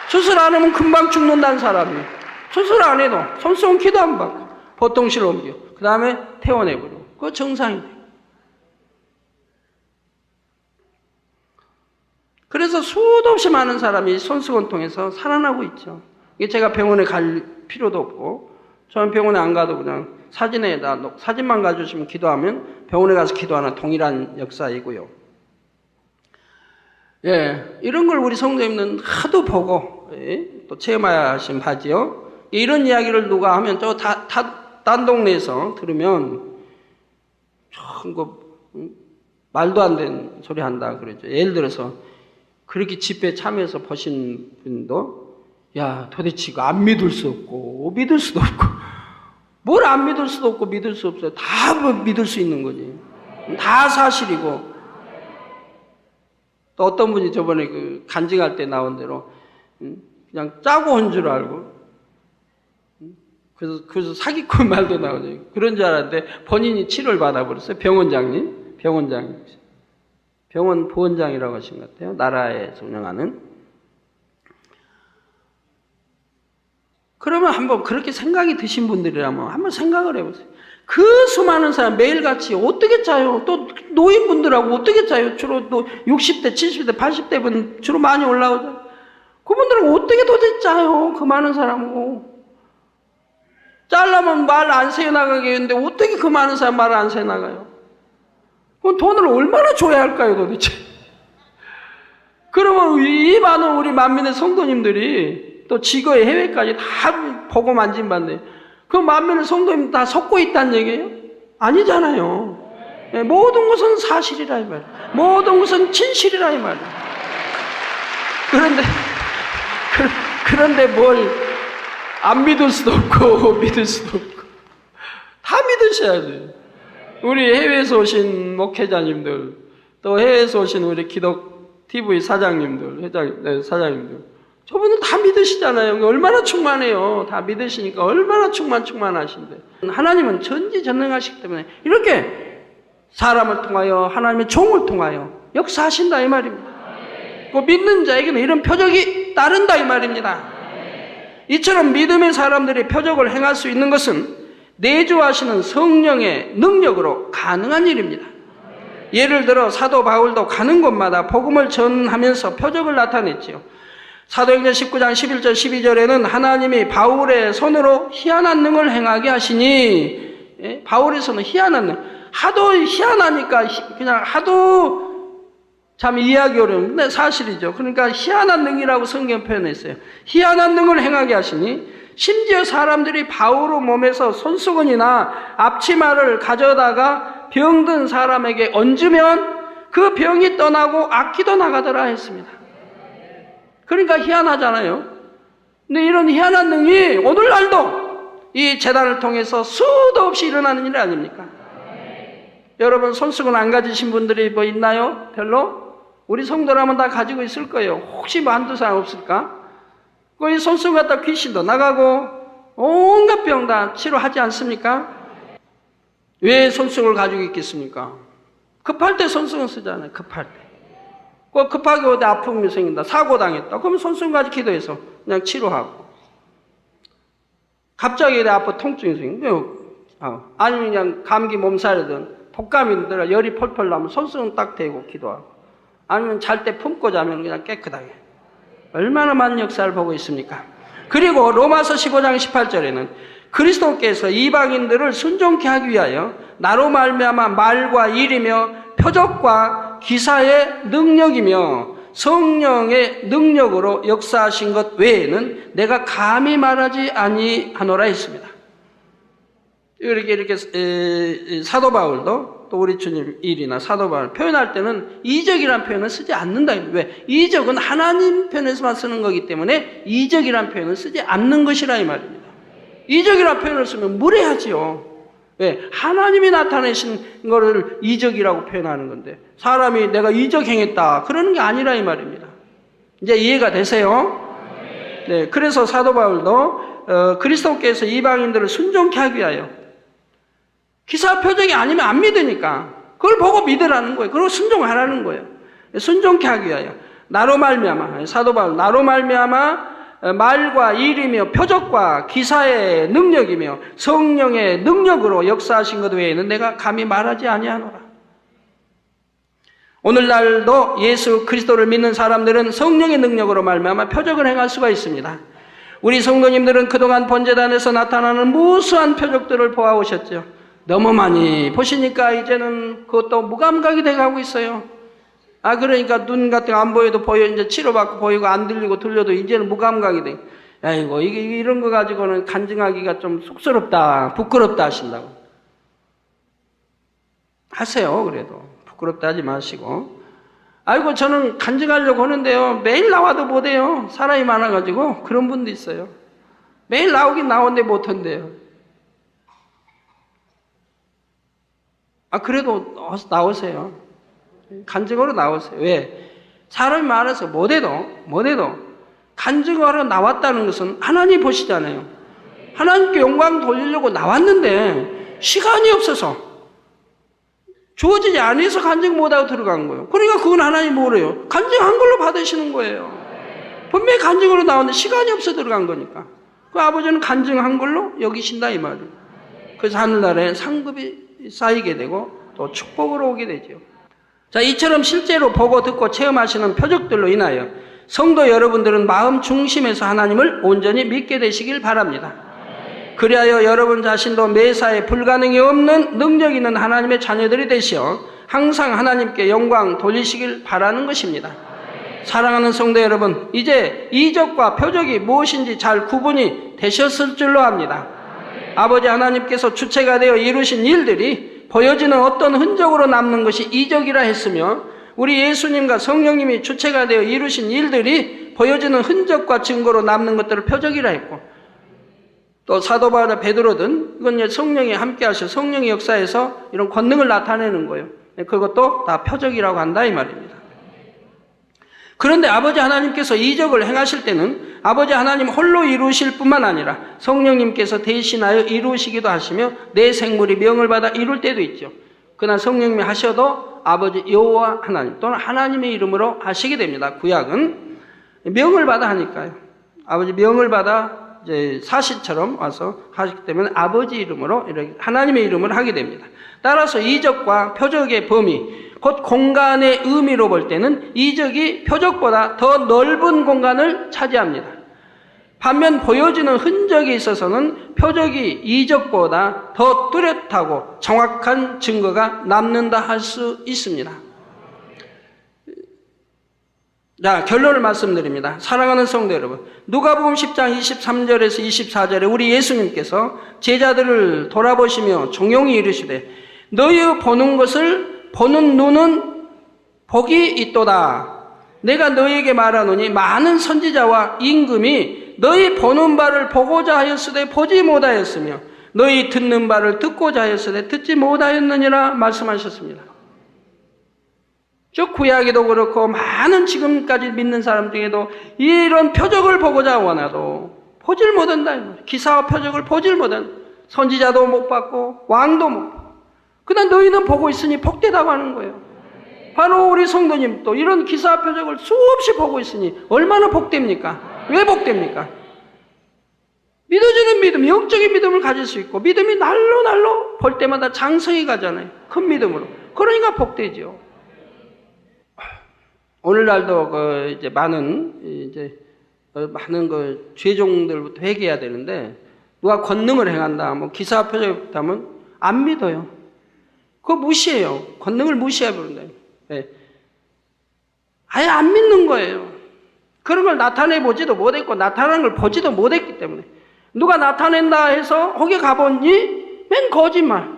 수술 안 하면 금방 죽는다는 사람이 수술 안 해도 손수건 기도 안 받고 보통실로 옮겨. 그 다음에 퇴원해버려. 그거 정상이에요. 그래서 수도 없이 많은 사람이 손수건 통해서 살아나고 있죠. 이게 제가 병원에 갈 필요도 없고 저는 병원에 안 가도 그냥 사진만 가주시면 기도하면 병원에 가서 기도하는 동일한 역사이고요. 예, 이런 걸 우리 성도님은 하도 보고 또 체험하신 바지요. 이런 이야기를 누가 하면 딴 동네에서 들으면 참 말도 안 되는 소리 한다 그러죠. 예를 들어서 그렇게 집회에 참여해서 보신 분도 야 도대체 이거 안 믿을 수 없고 믿을 수도 없고 뭘 안 믿을 수도 없고 믿을 수 없어요. 다 믿을 수 있는 거지. 다 사실이고 또 어떤 분이 저번에 간증할 때 나온 대로 그냥 짜고 온 줄 알고 그래서 사기꾼 말도 나오죠. 그런 줄 알았는데 본인이 치료를 받아버렸어요. 병원 부원장이라고 하신 것 같아요. 나라에서 운영하는. 그러면 한번 그렇게 생각이 드신 분들이라면 한번 생각을 해보세요. 그 수많은 사람 매일같이 어떻게 짜요? 또 노인분들하고 어떻게 짜요? 주로 또 60대, 70대, 80대 분 주로 많이 올라오죠. 그분들은 어떻게 도대체 짜요? 그 많은 사람하고. 짜려면 말 안 새어나가게 했는데 어떻게 그 많은 사람 말을 안 새어나가요? 그럼 돈을 얼마나 줘야 할까요 도대체? 그러면 이 많은 우리 만민의 성도님들이 또 지거의 해외까지 다 보고 만진받네. 그 만민의 성도님 다 속고 있다는 얘기예요? 아니잖아요. 네, 모든 것은 사실이라 이 말이에요. 모든 것은 진실이라 이 말이에요. 그런데 뭘 안 믿을 수도 없고 믿을 수도 없고 다 믿으셔야지. 우리 해외에서 오신 목회자님들 또 해외에서 오신 우리 기독 TV 사장님들 사장님들 저분은 다 믿으시잖아요. 얼마나 충만해요. 다 믿으시니까 얼마나 충만하신데 하나님은 전지전능하시기 때문에 이렇게 사람을 통하여 하나님의 종을 통하여 역사하신다 이 말입니다. 그 믿는 자에게는 이런 표적이 따른다 이 말입니다. 이처럼 믿음의 사람들이 표적을 행할 수 있는 것은 내주하시는 성령의 능력으로 가능한 일입니다. 예를 들어 사도 바울도 가는 곳마다 복음을 전하면서 표적을 나타냈지요. 사도행전 19장 11절 12절에는 하나님이 바울의 손으로 희한한 능을 행하게 하시니, 바울의 손은 희한한 능, 하도 희한하니까 그냥 하도 참 이해하기 어려운, 근데 사실이죠. 그러니까 희한한 능이라고 성경 표현했어요. 희한한 능을 행하게 하시니, 심지어 사람들이 바울의 몸에서 손수건이나 앞치마를 가져다가 병든 사람에게 얹으면 그 병이 떠나고 악기도 나가더라 했습니다. 그러니까 희한하잖아요. 근데 이런 희한한 능이 오늘날도 이 재단을 통해서 수도 없이 일어나는 일 아닙니까? 여러분 손수건 안 가지신 분들이 뭐 있나요? 별로? 우리 성도라면 다 가지고 있을 거예요. 혹시 뭐 한두 사람 없을까? 이 손수건 갖다 귀신도 나가고 온갖 병 다 치료하지 않습니까? 왜 손수건을 가지고 있겠습니까? 급할 때 손수건 쓰잖아요. 급할 때. 꼭 급하게 어디 아픔이 생긴다. 사고 당했다. 그러면 손수건 가지고 기도해서 그냥 치료하고. 갑자기 내 아파 통증이 생겨. 아니면 그냥 감기 몸살이든 독감이 들어 열이 펄펄 나면 손수건 딱 대고 기도하고. 아니면 잘 때 품고 자면 그냥 깨끗하게. 얼마나 많은 역사를 보고 있습니까? 그리고 로마서 15장 18절에는 그리스도께서 이방인들을 순종케 하기 위하여 나로 말미암아 말과 일이며 표적과 기사의 능력이며 성령의 능력으로 역사하신 것 외에는 내가 감히 말하지 아니하노라 했습니다. 이렇게 사도 바울도 또 우리 주님 일이나 사도 바울 표현할 때는 이적이라는 표현을 쓰지 않는다. 왜? 이적은 하나님 편에서만 쓰는 거기 때문에 이적이라는 표현을 쓰지 않는 것이라 이 말입니다. 이적이라는 표현을 쓰면 무례하지요. 왜? 하나님이 나타내신 거를 이적이라고 표현하는 건데 사람이 내가 이적 행했다 그러는 게 아니라 이 말입니다. 이제 이해가 되세요? 네, 그래서 사도 바울도 그리스도께서 이방인들을 순종케 하기 위하여 기사 표적이 아니면 안 믿으니까 그걸 보고 믿으라는 거예요. 그리고 순종하라는 거예요. 순종케 하기 위하여 나로 말미암아 사도 바울 나로 말미암아 말과 일이며 표적과 기사의 능력이며 성령의 능력으로 역사하신 것 외에는 내가 감히 말하지 아니하노라. 오늘날도 예수 그리스도를 믿는 사람들은 성령의 능력으로 말미암아 표적을 행할 수가 있습니다. 우리 성도님들은 그동안 본제단에서 나타나는 무수한 표적들을 보아오셨죠. 너무 많이 보시니까 이제는 그것도 무감각이 돼가고 있어요. 그러니까 눈 같은 거 안 보여도 보여, 이제 치료받고 보이고 안 들리고 들려도 이제는 무감각이 돼. 아이고, 이런 거 가지고는 간증하기가 좀 쑥스럽다, 부끄럽다 하신다고. 하세요, 그래도. 부끄럽다 하지 마시고. 아이고, 저는 간증하려고 하는데요. 매일 나와도 못해요. 사람이 많아가지고. 그런 분도 있어요. 매일 나오긴 나오는데 못한대요. 그래도 나오세요. 간증하러 나오세요. 왜? 사람이 많아서 못해도 간증하러 나왔다는 것은 하나님 보시잖아요. 하나님께 영광 돌리려고 나왔는데 시간이 없어서 주어지지 않아서 간증 못하고 들어간 거예요. 그러니까 그건 하나님 뭐래요? 간증한 걸로 받으시는 거예요. 분명히 간증으로 나왔는데 시간이 없어 들어간 거니까. 그 아버지는 간증한 걸로 여기신다 이 말이에요. 그래서 하늘나라에 상급이 쌓이게 되고 또 축복으로 오게 되죠. 자, 이처럼 실제로 보고 듣고 체험하시는 표적들로 인하여 성도 여러분들은 마음 중심에서 하나님을 온전히 믿게 되시길 바랍니다. 그리하여 여러분 자신도 매사에 불가능이 없는 능력 있는 하나님의 자녀들이 되시어 항상 하나님께 영광 돌리시길 바라는 것입니다. 사랑하는 성도 여러분, 이제 이적과 표적이 무엇인지 잘 구분이 되셨을 줄로 압니다. 아버지 하나님께서 주체가 되어 이루신 일들이 보여지는 어떤 흔적으로 남는 것이 이적이라 했으며 우리 예수님과 성령님이 주체가 되어 이루신 일들이 보여지는 흔적과 증거로 남는 것들을 표적이라 했고 또 사도 바울이나 베드로든 이건 성령이 함께 하셔 성령의 역사에서 이런 권능을 나타내는 거예요. 그것도 다 표적이라고 한다 이 말입니다. 그런데 아버지 하나님께서 이적을 행하실 때는 아버지 하나님 홀로 이루실 뿐만 아니라 성령님께서 대신하여 이루시기도 하시며 내 생물이 명을 받아 이룰 때도 있죠. 그러나 성령님이 하셔도 아버지 여호와 하나님 또는 하나님의 이름으로 하시게 됩니다. 구약은 명을 받아 하니까요. 아버지 명을 받아 이제 사시처럼 와서 하시기 때문에 아버지 이름으로 이렇게 하나님의 이름을 하게 됩니다. 따라서 이적과 표적의 범위, 곧 공간의 의미로 볼 때는 이적이 표적보다 더 넓은 공간을 차지합니다. 반면 보여지는 흔적에 있어서는 표적이 이적보다 더 뚜렷하고 정확한 증거가 남는다 할 수 있습니다. 자, 결론을 말씀드립니다. 사랑하는 성도 여러분, 누가복음 10장 23절에서 24절에 우리 예수님께서 제자들을 돌아보시며 종용히 이르시되 너희 보는 것을 보는 눈은 복이 있도다. 내가 너희에게 말하노니 많은 선지자와 임금이 너희 보는 바를 보고자 하였으되 보지 못하였으며 너희 듣는 바를 듣고자 하였으되 듣지 못하였느니라 말씀하셨습니다. 즉 구약에도 그렇고 많은 지금까지 믿는 사람 중에도 이런 표적을 보고자 원하도 보질 못한다. 기사와 표적을 보질 못한 선지자도 못 받고 왕도 못 받고 그러나 너희는 보고 있으니 복되다고 하는 거예요. 바로 우리 성도님도 이런 기사와 표적을 수없이 보고 있으니 얼마나 복됩니까? 왜 복됩니까? 믿어지는 믿음, 영적인 믿음을 가질 수 있고 믿음이 날로 볼 때마다 장성이 가잖아요. 큰 믿음으로. 그러니까 복되죠. 오늘날도 이제 많은 죄종들부터 회개해야 되는데 누가 권능을 행한다, 뭐 기사와 표적이 있다면 안 믿어요. 그거 무시해요. 권능을 무시해버린다. 네. 아예 안 믿는 거예요. 그런 걸 나타내보지도 못했고 나타나는 걸 보지도 못했기 때문에 누가 나타낸다 해서 거기 가보니 맨 거짓말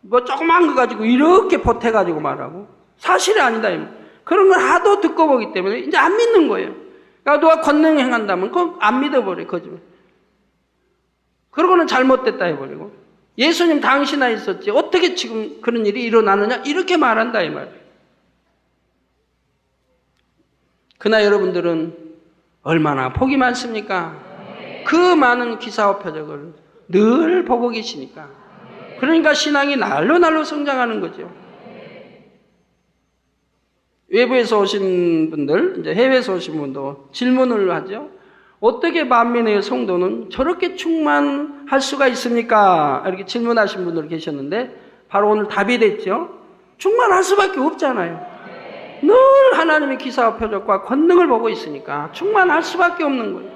뭐 조그만 거 가지고 이렇게 보태가지고 말하고 사실이 아니다. 그런 걸 하도 듣고 보기 때문에 이제 안 믿는 거예요. 그러니까 누가 권능 행한다면 그거 안 믿어버려요. 거짓말. 그러고는 잘못됐다 해버리고 예수님 당신아 있었지 어떻게 지금 그런 일이 일어나느냐 이렇게 말한다 이 말이에요. 그러나 여러분들은 얼마나 복이 많습니까? 그 많은 기사와 표적을 늘 보고 계시니까 그러니까 신앙이 날로 성장하는 거죠. 외부에서 오신 분들, 이제 해외에서 오신 분도 질문을 하죠. 어떻게 만민의 성도는 저렇게 충만할 수가 있습니까? 이렇게 질문하신 분들 계셨는데 바로 오늘 답이 됐죠. 충만할 수밖에 없잖아요. 늘 하나님의 기사와 표적과 권능을 보고 있으니까 충만할 수밖에 없는 거예요.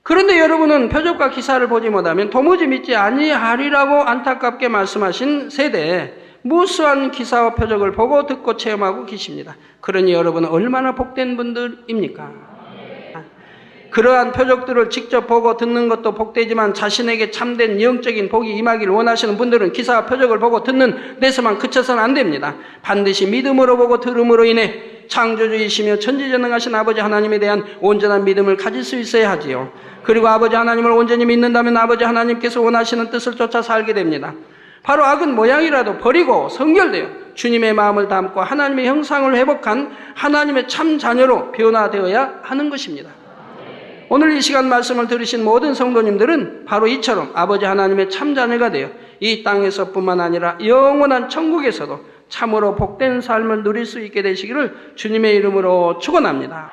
그런데 여러분은 표적과 기사를 보지 못하면 도무지 믿지 아니하리라고 안타깝게 말씀하신 세대에 무수한 기사와 표적을 보고 듣고 체험하고 계십니다. 그러니 여러분은 얼마나 복된 분들입니까? 그러한 표적들을 직접 보고 듣는 것도 복되지만 자신에게 참된 영적인 복이 임하기를 원하시는 분들은 기사와 표적을 보고 듣는 데서만 그쳐서는 안 됩니다. 반드시 믿음으로 보고 들음으로 인해 창조주이시며 천지전능하신 아버지 하나님에 대한 온전한 믿음을 가질 수 있어야 하지요. 그리고 아버지 하나님을 온전히 믿는다면 아버지 하나님께서 원하시는 뜻을 쫓아 살게 됩니다. 바로 악은 모양이라도 버리고 성결되어 주님의 마음을 담고 하나님의 형상을 회복한 하나님의 참 자녀로 변화되어야 하는 것입니다. 오늘 이 시간 말씀을 들으신 모든 성도님들은 바로 이처럼 아버지 하나님의 참 자녀가 되어 이 땅에서뿐만 아니라 영원한 천국에서도 참으로 복된 삶을 누릴 수 있게 되시기를 주님의 이름으로 축원합니다.